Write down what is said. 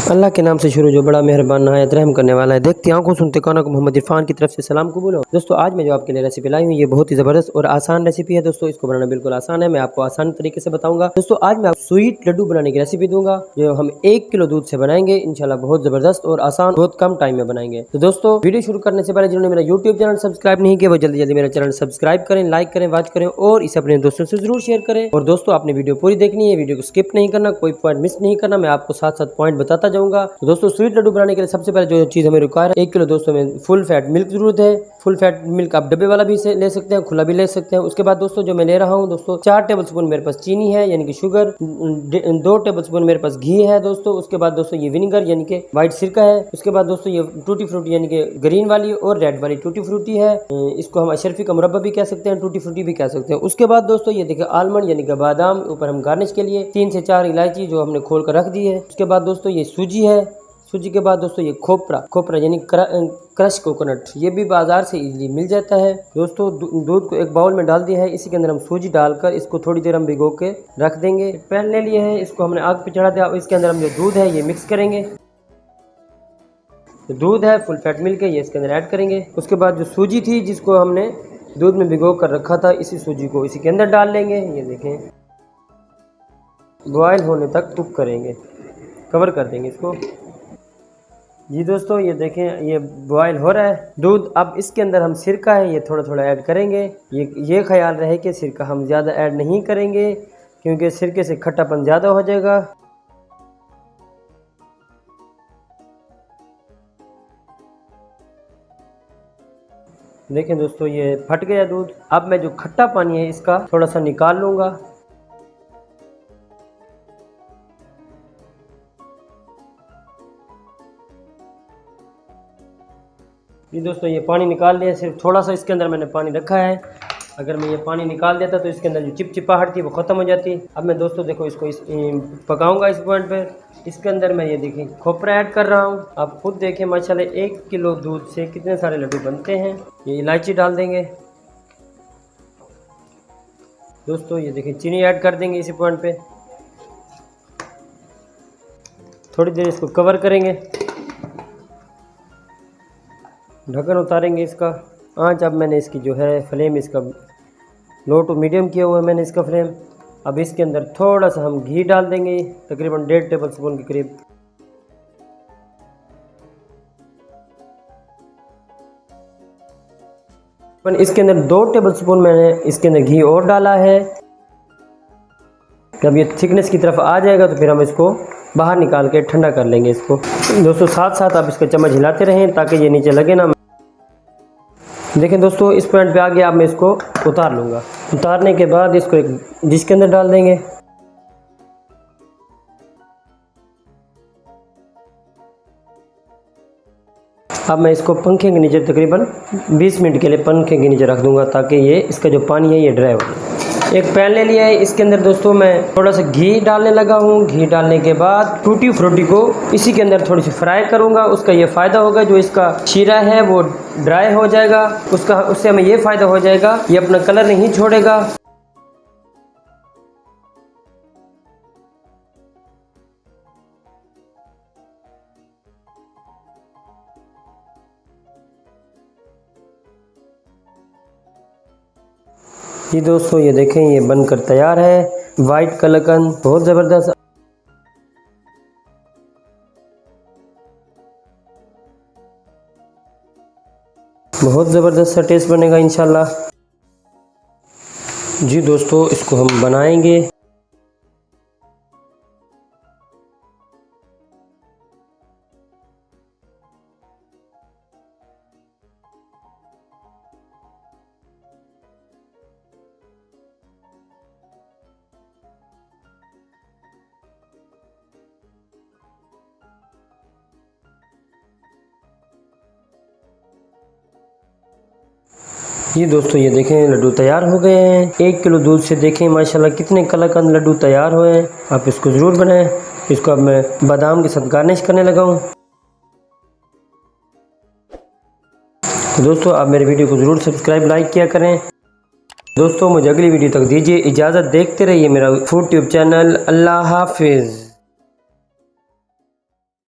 अल्लाह के नाम से शुरू जो बड़ा मेहरबान नहायत रहम करने वाला है। देखते आंखों सुनते कानों को मोहम्मद इरफान की तरफ से सलाम कबूल हो। दोस्तों आज मैं जो आपके लिए रेसिपी लाई हूँ ये बहुत ही ज़बरदस्त और आसान रेसिपी है। दोस्तों इसको बनाना बिल्कुल आसान है, मैं आपको आसान तरीके से बताऊंगा। दोस्तों आज मैं आपको स्वीट लड्डू बनाने की रेसिपी दूंगा जो हम 1 किलो दूध से बनाएंगे। इंशाल्लाह बहुत ज़बरदस्त और आसान, बहुत कम टाइम में बनाएंगे। तो दोस्तों वीडियो शुरू करने से पहले जिन्होंने मेरा यूट्यूब चैनल सब्सक्राइब नहीं किया वो जल्दी जल्दी मेरा चैनल सब्सक्राइब करें, लाइक करें, वॉच करें और इसे अपने दोस्तों से जरूर शेयर करें। और दोस्तों आपने वीडियो पूरी देखनी है, वीडियो को स्किप नहीं करना, कोई पॉइंट मिस नहीं करना, मैं आपको साथ साथ पॉइंट बताता जाऊंगा। तो दोस्तों स्वीट लड्डू बनाने के लिए सबसे पहले जो चीज़ हमें रिक्वायर है 1 किलो दोस्तों में फुल फैट मिल्क जरूरत है। फुल फैट मिल्क आप डब्बे वाला भी ले सकते हैं, खुला भी ले सकते हैं। उसके बाद दोस्तों जो मैं ले रहा हूँ दोस्तों 4 टेबल स्पून मेरे पास चीनी है यानी कि शुगर, 2 टेबल स्पून मेरे पास घी है दोस्तों। उसके बाद दोस्तों ये विनेगर यानी कि व्हाइट सिरका है। उसके बाद दोस्तों ये टूटी फ्रूटी यानी कि ग्रीन वाली और रेड वाली टूटी फ्रूटी है, इसको हम अशरफी का मुरब्बा भी कह सकते हैं, टूटी फ्रूटी भी कह सकते हैं। उसके बाद दोस्तों ये देखिए आलमंड यानी कि बादाम, ऊपर हम गार्निश के लिए 3 से 4 इलायची जो हमने खोल कर रख दी है। उसके बाद दोस्तों ये सूजी है। सूजी के बाद दोस्तों ये खोपरा यानी क्रश कोकोनट, ये भी बाजार से इजीली मिल जाता है। दोस्तों दूध को एक बाउल में डाल दिया है, इसी के अंदर हम सूजी डालकर इसको थोड़ी देर हम भिगो के रख देंगे। पैन ले लिए हैं, इसको हमने आग पे चढ़ा दिया। इसके अंदर हम जो दूध है ये मिक्स करेंगे। तो दूध है फुल फैट मिल्क है, ये इसके अंदर ऐड करेंगे। उसके बाद जो सूजी थी जिसको हमने दूध में भिगो कर रखा था, इसी सूजी को इसी के अंदर डाल लेंगे। ये देखें बॉयल होने तक कुक करेंगे, कवर कर देंगे इसको। जी दोस्तों ये देखें ये बॉयल हो रहा है दूध। अब इसके अंदर हम सिरका है ये थोड़ा थोड़ा ऐड करेंगे। ये ख्याल रहे कि सिरका हम ज़्यादा ऐड नहीं करेंगे क्योंकि सिरके से खट्टापन ज़्यादा हो जाएगा। देखें दोस्तों ये फट गया दूध। अब मैं जो खट्टा पानी है इसका थोड़ा सा निकाल लूँगा। ये दोस्तों ये पानी निकाल लिया, सिर्फ थोड़ा सा इसके अंदर मैंने पानी रखा है। अगर मैं ये पानी निकाल देता तो इसके अंदर जो चिपचिपाहट थी वो ख़त्म हो जाती। अब मैं दोस्तों देखो इसको पकाऊंगा इस पॉइंट पर। इसके अंदर मैं ये देखिए खोपरा ऐड कर रहा हूँ। आप खुद देखें माशाल्लाह 1 किलो दूध से कितने सारे लड्डू बनते हैं। ये इलायची डाल देंगे दोस्तों। ये देखिए चीनी ऐड कर देंगे इसी पॉइंट पे। थोड़ी देर इसको कवर करेंगे, ढक्कन उतारेंगे इसका। आंच अब मैंने इसकी जो है फ्लेम इसका लो टू मीडियम किया हुआ है मैंने इसका फ्लेम। अब इसके अंदर थोड़ा सा हम घी डाल देंगे, तकरीबन 1.5 टेबल स्पून के करीब। इसके अंदर 2 टेबल स्पून मैंने इसके अंदर घी और डाला है। जब ये थिकनेस की तरफ आ जाएगा तो फिर हम इसको बाहर निकाल के ठंडा कर लेंगे इसको। दोस्तों साथ साथ आप इसको चम्मच हिलाते रहें ताकि ये नीचे लगे ना। देखें दोस्तों इस पॉइंट पे आ गया। अब मैं इसको उतार लूँगा। उतारने के बाद इसको एक डिश के अंदर डाल देंगे। अब मैं इसको पंखे के नीचे तकरीबन 20 मिनट के लिए पंखे के नीचे रख दूँगा ताकि ये इसका जो पानी है ये ड्राई हो जाए। एक पैन ले लिया है, इसके अंदर दोस्तों मैं थोड़ा सा घी डालने लगा हूँ। घी डालने के बाद टूटी फ्रूटी को इसी के अंदर थोड़ी सी फ्राई करूँगा। उसका ये फ़ायदा होगा जो इसका शीरा है वो ड्राई हो जाएगा, उससे हमें ये फ़ायदा हो जाएगा ये अपना कलर नहीं छोड़ेगा। जी दोस्तों ये देखें ये बनकर तैयार है। वाइट कलाकंद बहुत ज़बरदस्त, बहुत ज़बरदस्त सा टेस्ट बनेगा इंशाल्लाह। जी दोस्तों इसको हम बनाएंगे। ये दोस्तों ये देखें लड्डू तैयार हो गए हैं। 1 किलो दूध से देखें माशाल्लाह कितने कलाकंद लड्डू तैयार हुए हैं। आप इसको ज़रूर बनाएं। इसको अब मैं बादाम के साथ गार्निश करने लगा हूँ। तो दोस्तों आप मेरे वीडियो को ज़रूर सब्सक्राइब लाइक किया करें। दोस्तों मुझे अगली वीडियो तक दीजिए इजाज़त। देखते रहिए मेरा फूड ट्यूब चैनल। अल्लाह हाफिज़।